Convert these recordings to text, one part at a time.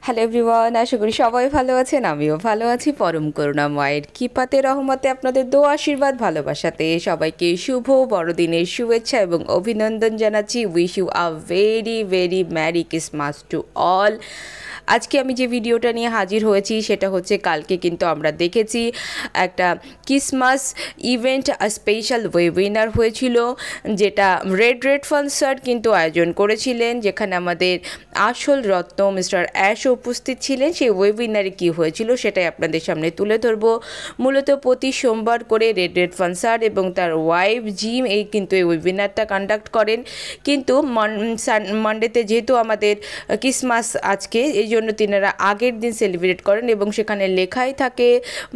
Hello everyone, আশা করি সবাই ভালো আছেন। আমিও ভালো আছি। পরম করুণা মায়ের কৃপাতে রহমতে আপনাদের দোয়া আশীর্বাদ ভালোবাসাতে সবাইকে শুভ বড়দিনের শুভেচ্ছা এবং অভিনন্দন জানাচ্ছি। Wish you a very very merry Christmas to all. আজকে আমি যে ভিডিওটা নিয়ে হাজির হয়েছি সেটা হচ্ছে, কালকে কিন্তু আমরা দেখেছি একটা ক্রিসমাস ইভেন্ট স্পেশাল ওয়েবিনার হয়েছিল, যেটা রেড ফান স্যার কিন্তু আয়োজন করেছিলেন, যেখানে আমাদের আসল রত্ন মিস্টার অ্যাশ উপস্থিত ছিলেন। সেই ওয়েবিনারে কী হয়েছিল সেটাই আপনাদের সামনে তুলে ধরবো। মূলত প্রতি সোমবার করে রেড ফান স্যার এবং তার ওয়াইফ জিম কিন্তু এই ওয়েবিনারটা কন্ডাক্ট করেন। কিন্তু মানডেতে যেহেতু আমাদের ক্রিসমাস আজকে, এই জন্য তিনারা আগের দিন সেলিব্রেট করেন এবং সেখানে লেখাই থাকে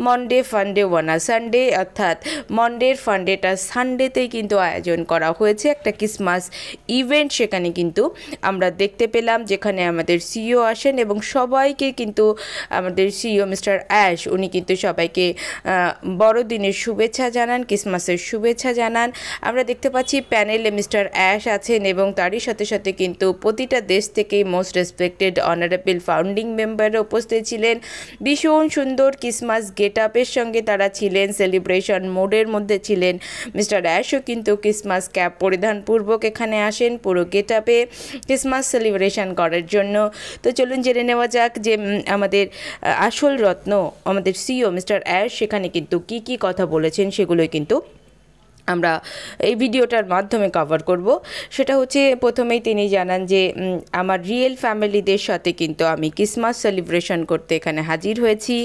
মনডে ফান্ডে ওয়ানা সানডে, অর্থাৎ মনডের ফান্ডেটা সানডেতেই কিন্তু আয়োজন করা হয়েছে একটা ক্রিসমাস ইভেন্ট। সেখানে কিন্তু আমরা দেখতে পেলাম, যেখানে আমাদের সিইও আসেন এবং সবাইকে কিন্তু আমাদের সিইও মিস্টার অ্যাশ উনি কিন্তু সবাইকে বড়দিনের শুভেচ্ছা জানান, ক্রিসমাসের শুভেচ্ছা জানান। আমরা দেখতে পাচ্ছি প্যানেলে মিস্টার অ্যাশ আছেন এবং তারই সাথে সাথে কিন্তু প্রতিটা দেশ থেকেই মোস্ট রেসপেক্টেড অনারেবল ফাউন্ডিং মেম্বাররা উপস্থিত ছিলেন। ভীষণ সুন্দর ক্রিসমাস গেট আপের সঙ্গে তারা ছিলেন, সেলিব্রেশন মোডের মধ্যে ছিলেন। মিস্টার অ্যাশও কিন্তু ক্রিসমাস ক্যাপ পরিধানপূর্বক এখানে আসেন পুরো গেট আপে ক্রিসমাস সেলিব্রেশন করার জন্য। তো চলুন জেনে নেওয়া যাক যে আমাদের আসল রত্ন আমাদের সিইও মিস্টার অ্যাশ সেখানে কিন্তু কি কথা বলেছেন, সেগুলোই কিন্তু আমরা এই ভিডিওটার মাধ্যমে কভার করব। সেটা হচ্ছে, প্রথমেই তিনি জানান যে আমার রিয়েল ফ্যামিলিদের সাথে কিন্তু আমি ক্রিসমাস সেলিব্রেশন করতে এখানে হাজির হয়েছি।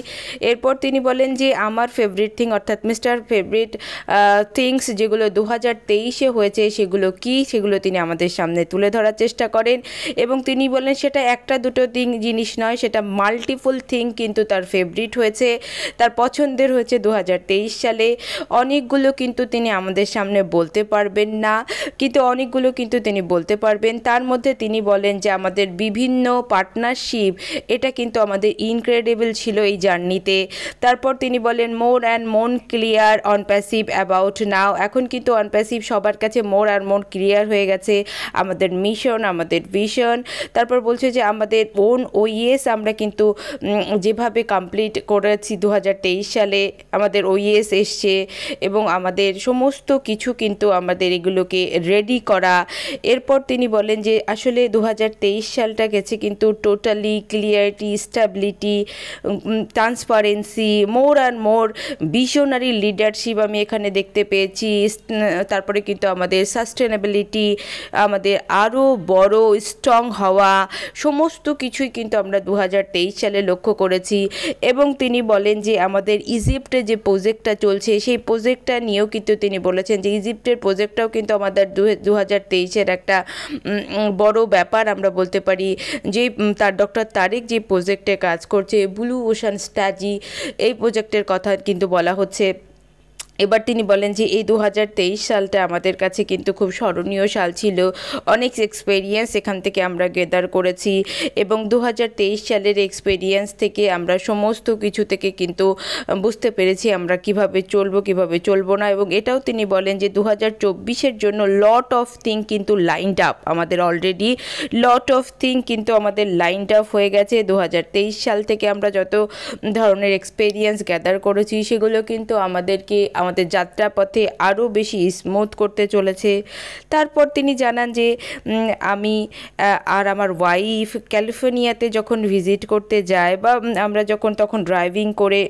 এরপর তিনি বলেন যে আমার ফেভারিট থিং, অর্থাৎ মিস্টার ফেভারিট থিংস যেগুলো 2023-এ হয়েছে সেগুলো কি, সেগুলো তিনি আমাদের সামনে তুলে ধরার চেষ্টা করেন এবং তিনি বলেন সেটা একটা দুটো জিনিস নয়, সেটা মাল্টিপল থিং কিন্তু তার ফেভারিট হয়েছে, তার পছন্দের হয়েছে 2023 সালে। অনেকগুলো কিন্তু তিনি আমাদের সামনে বলতে পারবেন না, কিন্তু অনেকগুলো কিন্তু তিনি বলতে পারবেন। তার মধ্যে তিনি বলেন যে আমাদের বিভিন্ন পার্টনারশিপ, এটা কিন্তু আমাদের ইনক্রেডিবল ছিল এই জার্নিতে। তারপর তিনি বলেন more and more clear on passive about now. এখন কিন্তু অন প্যাসিভ সবার কাছে মোর আর মোর ক্লিয়ার হয়ে গেছে আমাদের মিশন, আমাদের ভিশন। তারপর বলছে যে আমাদের ওন ওইএস আমরা কিন্তু যেভাবে কমপ্লিট করেছি 2023 সালে, আমাদের ওইএস এসছে এবং আমাদের সমস্ত কিছু কিন্তু আমাদের এগুলোকে রেডি করা। এরপর তিনি বলেন যে আসলে 2023 সালটা গেছে কিন্তু totally clarity, stability, transparency, more and more visionary leadership আমি এখানে দেখতে পেয়েছি। তারপরে কিন্তু আমাদের সাস্টেনেবিলিটি, আমাদের আরও বড় স্ট্রং হওয়া, সমস্ত কিছুই কিন্তু আমরা 2023 সালে লক্ষ্য করেছি। এবং তিনি বলেন যে আমাদের ইজিপ্টে যে প্রজেক্টটা চলছে সেই প্রজেক্টটা নিয়েও কিন্তু তিনি বলেছেন যে ইজিপ্টের প্রজেক্টটাও কিন্তু আমাদের 2023-এর একটা বড় ব্যাপার আমরা বলতে পারি। যে তার ডক্টর তারেক যে প্রজেক্টে কাজ করছে ব্লু ওশান স্ট্র্যাটেজি, এই প্রজেক্টের কথা কিন্তু বলা হচ্ছে। এবার তিনি বলেন যে এই 2023 সালটা আমাদের কাছে কিন্তু খুব স্মরণীয় সাল ছিল, অনেক এক্সপেরিয়েন্স এখান থেকে আমরা গেদার করেছি এবং 2023 সালের এক্সপেরিয়েন্স থেকে আমরা সমস্ত কিছু থেকে কিন্তু বুঝতে পেরেছি আমরা কিভাবে চলবো না। এবং এটাও তিনি বলেন যে 2024-এর জন্য লট অফ থিং কিন্তু লাইনড আপ, আমাদের অলরেডি লট অফ থিং কিন্তু আমাদের লাইনড আপ হয়ে গেছে। 2023 সাল থেকে আমরা যত ধরনের এক্সপেরিয়েন্স গ্যাদার করেছি সেগুলো কিন্তু আমাদেরকে আমাদের যাত্রাপথে আরও বেশি স্মুথ করতে চলেছে। তারপর তিনি জানান যে আমি আর আমার ওয়াইফ ক্যালিফোর্নিয়াতে যখন ভিজিট করতে যাই বা আমরা তখন ড্রাইভিং করে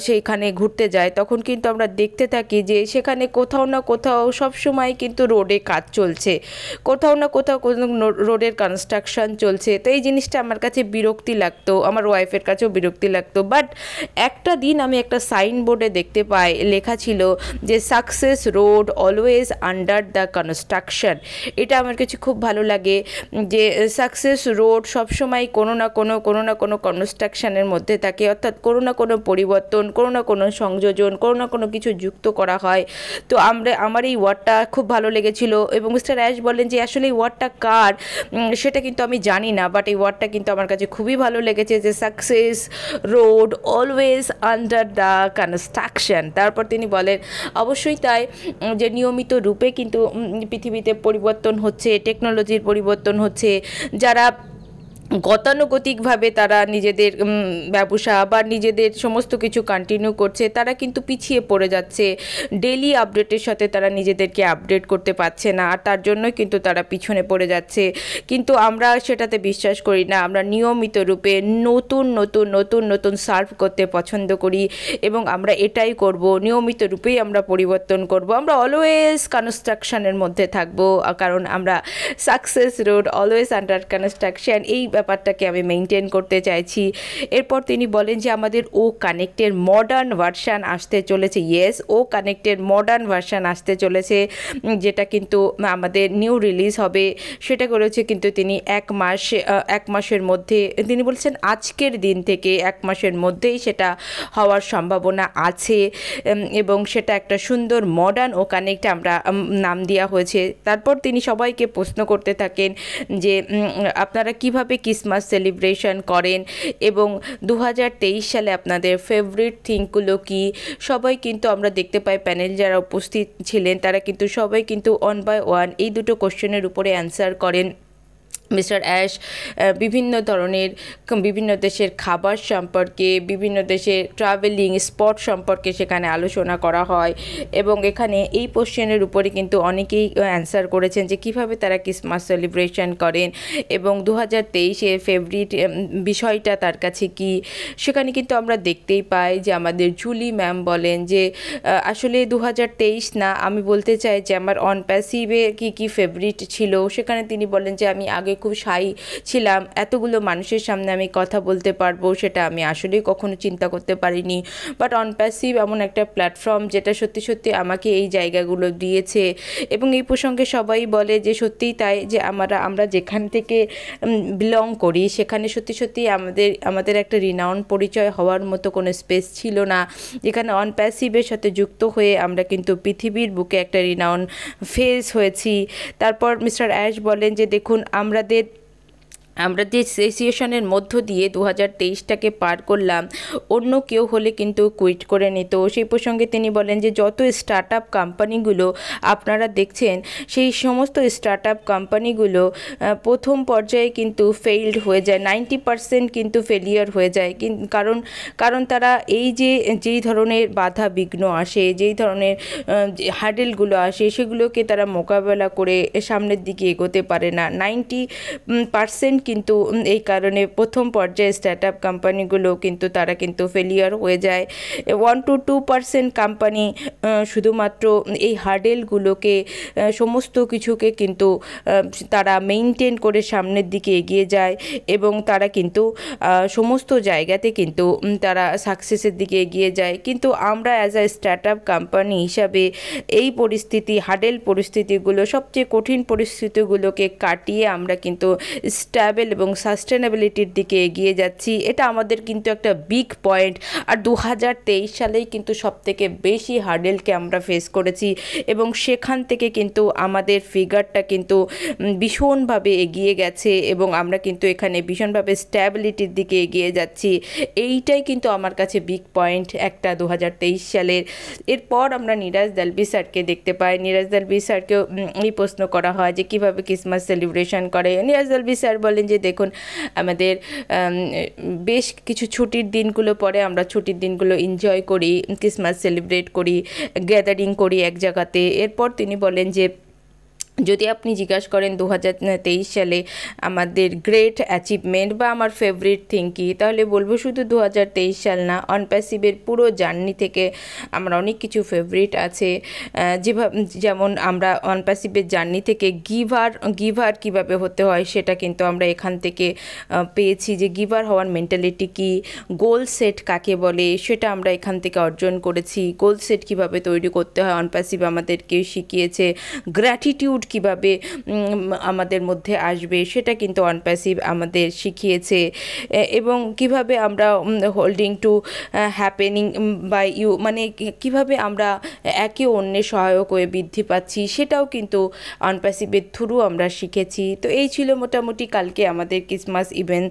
সেইখানে ঘুরতে যাই, তখন কিন্তু আমরা দেখতে থাকি যে সেখানে কোথাও না কোথাও সবসময় কিন্তু রোডে কাজ চলছে, কোথাও না কোথাও রোডের কনস্ট্রাকশন চলছে। তো এই জিনিসটা আমার কাছে বিরক্তি লাগতো, আমার ওয়াইফের কাছেও বিরক্তি লাগতো। বাট একটা দিন আমি একটা সাইনবোর্ডে দেখতে পাই, লেখা ছিল যে success road always under the construction. এটা আমার কাছে খুব ভালো লাগে যে সাকসেস রোড সবসময় কোনো না কোনো কনস্ট্রাকশনের মধ্যে থাকে, অর্থাৎ কোনো না কোনো পরিবর্তন, কোনো না কোনো সংযোজন, কোনো না কোনো কিছু যুক্ত করা হয়। তো আমার এই ওয়ার্ডটা খুব ভালো লেগেছিল এবং মিস্টার অ্যাশ বলেন যে আসলে এই ওয়ার্ডটা কার সেটা কিন্তু আমি জানি না, বাট এই ওয়ার্ডটা কিন্তু আমার কাছে খুবই ভালো লেগেছে যে success road always under the construction. তারপর তিনি বলেন অবশ্যই তাই, যে নিয়মিত রূপে কিন্তু পৃথিবীতে পরিবর্তন হচ্ছে, টেকনোলজির পরিবর্তন হচ্ছে, যারা গতানুগতিকভাবে তারা নিজেদের ব্যবসা বা নিজেদের সমস্ত কিছু কন্টিনিউ করছে, তারা কিন্তু পিছিয়ে পড়ে যাচ্ছে। ডেলি আপডেটের সাথে তারা নিজেদেরকে আপডেট করতে পারছে না, আর তার জন্যই কিন্তু তারা পিছনে পড়ে যাচ্ছে। কিন্তু আমরা সেটাতে বিশ্বাস করি না। আমরা নিয়মিত রূপে নতুন নতুন নতুন নতুন সার্ভ করতে পছন্দ করি এবং আমরা এটাই করব, নিয়মিত রূপেই আমরা পরিবর্তন করব। আমরা অলওয়েজ কনস্ট্রাকশনের মধ্যে থাকবো, কারণ আমরা success road always under construction, এই ব্যাপারটাকে আমি মেনটেন করতে চাইছি। এরপর তিনি বলেন যে আমাদের ও কানেক্টের মডার্ন ভার্সান আসতে চলেছে। ইয়েস, ও কানেক্টের মডার্ন ভার্সান আসতে চলেছে, যেটা কিন্তু আমাদের নিউ রিলিজ হবে। সেটা করেছে কিন্তু তিনি এক মাসের মধ্যে, তিনি বলছেন আজকের দিন থেকে 1 মাসের মধ্যেই সেটা হওয়ার সম্ভাবনা আছে, এবং সেটা একটা সুন্দর মডার্ন ও কানেক্ট আমরা নাম দেওয়া হয়েছে। তারপর তিনি সবাইকে প্রশ্ন করতে থাকেন যে আপনারা কিভাবে ক্রিসমাস সেলিব্রেশন করেন এবং 2023 সালে আপনাদের ফেভারিট থিংগুলো কি। সবাই কিন্তু আমরা দেখতে পাই প্যানেল যারা উপস্থিত ছিলেন তারা কিন্তু সবাই কিন্তু 1 বাই 1 এই দুটো কোশ্চেনের উপরে অ্যান্সার করেন। মিস্টার অ্যাশ বিভিন্ন ধরনের বিভিন্ন দেশের খাবার সম্পর্কে, বিভিন্ন দেশের ট্রাভেলিং স্পট সম্পর্কে সেখানে আলোচনা করা হয়, এবং এখানে এই কোশ্চেনের উপরে কিন্তু অনেকেই অ্যান্সার করেছেন যে কিভাবে তারা ক্রিসমাস সেলিব্রেশন করেন এবং 2023-এর ফেভারিট বিষয়টা তার কাছে কি। সেখানে কিন্তু আমরা দেখতেই পাই যে আমাদের জুলি ম্যাম বলেন যে আসলে 2023 না, আমি বলতে চাই যে আমার অন প্যাসিভে কী ফেভারিট ছিল। সেখানে তিনি বলেন যে আমি আগে খুব শাই ছিলাম, এতগুলো মানুষের সামনে আমি কথা বলতে পারবো সেটা আমি আসলেই কখনো চিন্তা করতে পারিনি, বাট অনপ্যাসিভ এমন একটা প্ল্যাটফর্ম যেটা সত্যি সত্যি আমাকে এই জায়গাগুলো দিয়েছে। এবং এই প্রসঙ্গে সবাই বলে যে সত্যিই তাই, যে আমরা যেখান থেকে বিলং করি সেখানে সত্যি সত্যি আমাদের একটা রিনাউন পরিচয় হওয়ার মতো কোনো স্পেস ছিল না, যেখানে অনপ্যাসিভের সাথে যুক্ত হয়ে আমরা কিন্তু পৃথিবীর বুকে একটা রিনাউন ফেস হয়েছি। তারপর মিস্টার অ্যাশ বলেন যে দেখুন আমরা যে সিচুয়েশনের মধ্য দিয়ে 2023টাকে পার করলাম, অন্য কেউ হলে কিন্তু কুইট করে নিত। সেই প্রসঙ্গে তিনি বলেন যে যত স্টার্ট আপ কোম্পানিগুলো আপনারা দেখছেন, সেই সমস্ত স্টার্ট আপ কোম্পানিগুলো প্রথম পর্যায়ে কিন্তু ফেইল্ড হয়ে যায়, 90% কিন্তু ফেলিয়ার হয়ে যায়। কারণ তারা যেই ধরনের বাধা বিঘ্ন আসে, যেই ধরনের হার্ডেলগুলো আসে, সেগুলোকে তারা মোকাবেলা করে সামনের দিকে এগোতে পারে না। 90% কিন্তু এই কারণে প্রথম পর্যায়ে স্টার্ট আপ কোম্পানিগুলো কিন্তু তারা কিন্তু ফেলিয়ার হয়ে যায়। 1 to 2% কোম্পানি শুধুমাত্র এই হার্ডেলগুলোকে সমস্ত কিছুকে কিন্তু তারা মেইনটেন করে সামনের দিকে এগিয়ে যায়, এবং তারা কিন্তু সমস্ত জায়গাতে কিন্তু তারা সাকসেসের দিকে এগিয়ে যায়। কিন্তু আমরা as a start up company হিসাবে এই হার্ডেল পরিস্থিতিগুলো, সবচেয়ে কঠিন পরিস্থিতিগুলোকে কাটিয়ে আমরা কিন্তু স্ট্যাবল এবং সাস্টেনেবিলিটির দিকে এগিয়ে যাচ্ছি। এটা আমাদের কিন্তু একটা বিগ পয়েন্ট। আর 2023 সালেই কিন্তু সবথেকে বেশি হার্ডেলকে আমরা ফেস করেছি, এবং সেখান থেকে কিন্তু আমাদের ফিগারটা কিন্তু ভীষণভাবে এগিয়ে গেছে, এবং আমরা কিন্তু এখানে ভীষণভাবে স্ট্যাবিলিটির দিকে এগিয়ে যাচ্ছি। এইটাই কিন্তু আমার কাছে বিগ পয়েন্ট একটা 2023 সালের। এরপর আমরা নীরাজ দালভি স্যারকে দেখতে পাই। নীরাজ দালভি স্যারকেও এই প্রশ্ন করা হয় যে কীভাবে ক্রিসমাস সেলিব্রেশন করে। নীরাজ দালভি স্যার বলেন যে দেখুন আমাদের বেশ কিছু ছুটির দিনগুলো পরে আমরা ছুটির দিনগুলো এনজয় করি, ক্রিসমাস সেলিব্রেট করি, গ্যাদারিং করি এক জায়গাতে। এরপর তিনি বলেন যে যদি আপনি জিজ্ঞাসা করেন 2023 সালে আমাদের গ্রেট অ্যাচিভমেন্ট বা আমার ফেভারিট থিং কী, তাহলে বলবো শুধু 2023 সাল না, অনপ্যাসিভের পুরো জার্নি থেকে আমার অনেক কিছু ফেভারিট আছে। যেমন আমরা অনপ্যাসিভের জার্নি থেকে গিভার কীভাবে হতে হয় সেটা কিন্তু আমরা এখান থেকে পেয়েছি, যে গিভার হওয়ার মেন্টালিটি কী, গোল সেট কাকে বলে সেটা আমরা এখান থেকে অর্জন করেছি। গোল সেট কীভাবে তৈরি করতে হয় অনপ্যাসিভ আমাদেরকে শিখিয়েছে। গ্র্যাটিটিউড কিভাবে আমাদের মধ্যে আসবে সেটা কিন্তু অনপ্যাসিভ আমাদের শিখিয়েছে, এবং কিভাবে আমরা holding to happening by you, মানে কিভাবে আমরা একে অন্যের সহায়ক হয়ে বৃদ্ধি পাচ্ছি সেটাও কিন্তু অনপ্যাসিভের থ্রু আমরা শিখেছি। তো এই ছিল মোটামুটি কালকে আমাদের ক্রিসমাস ইভেন্ট,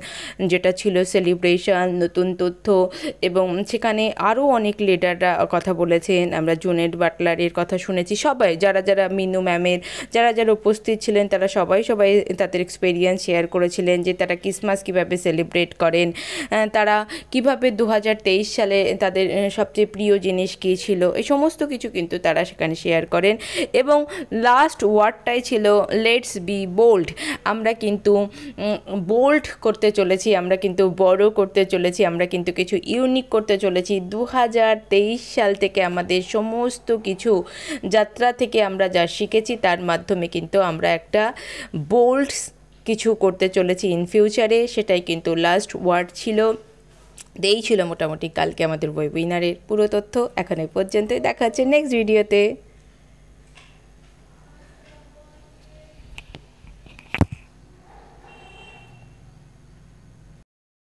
যেটা ছিল সেলিব্রেশন, নতুন তথ্য, এবং সেখানে আরও অনেক লিডাররা কথা বলেছেন। আমরা জুনেট বাটলারের কথা শুনেছি, সবাই যারা মিনু ম্যামের, যারা যারা উপস্থিত ছিলেন তারা সবাই তাদের এক্সপেরিয়েন্স শেয়ার করেছিলেন যে তারা ক্রিসমাস কীভাবে সেলিব্রেট করেন, তারা কিভাবে 2023 সালে তাদের সবচেয়ে প্রিয় জিনিস কী ছিল, এই সমস্ত কিছু কিন্তু তারা সেখানে শেয়ার করেন। এবং লাস্ট ওয়ার্ডটাই ছিল লেটস বি বোল্ড। আমরা কিন্তু বোল্ড করতে চলেছি, আমরা কিন্তু বড় করতে চলেছি, আমরা কিন্তু কিছু ইউনিক করতে চলেছি। 2023 সাল থেকে আমাদের সমস্ত কিছু যাত্রা থেকে আমরা যা শিখেছি তার মাধ্যমে কিন্তু আমরা একটা বোল্ড কিছু করতে চলেছি ইন ফিউচারে, সেটাই কিন্তু লাস্ট ওয়ার্ড ছিল। এই ছিল মোটামুটি কালকে আমাদের ওয়েবিনারের পুরো তথ্য। এখন এই পর্যন্তই, দেখা হচ্ছে নেক্সট ভিডিওতে।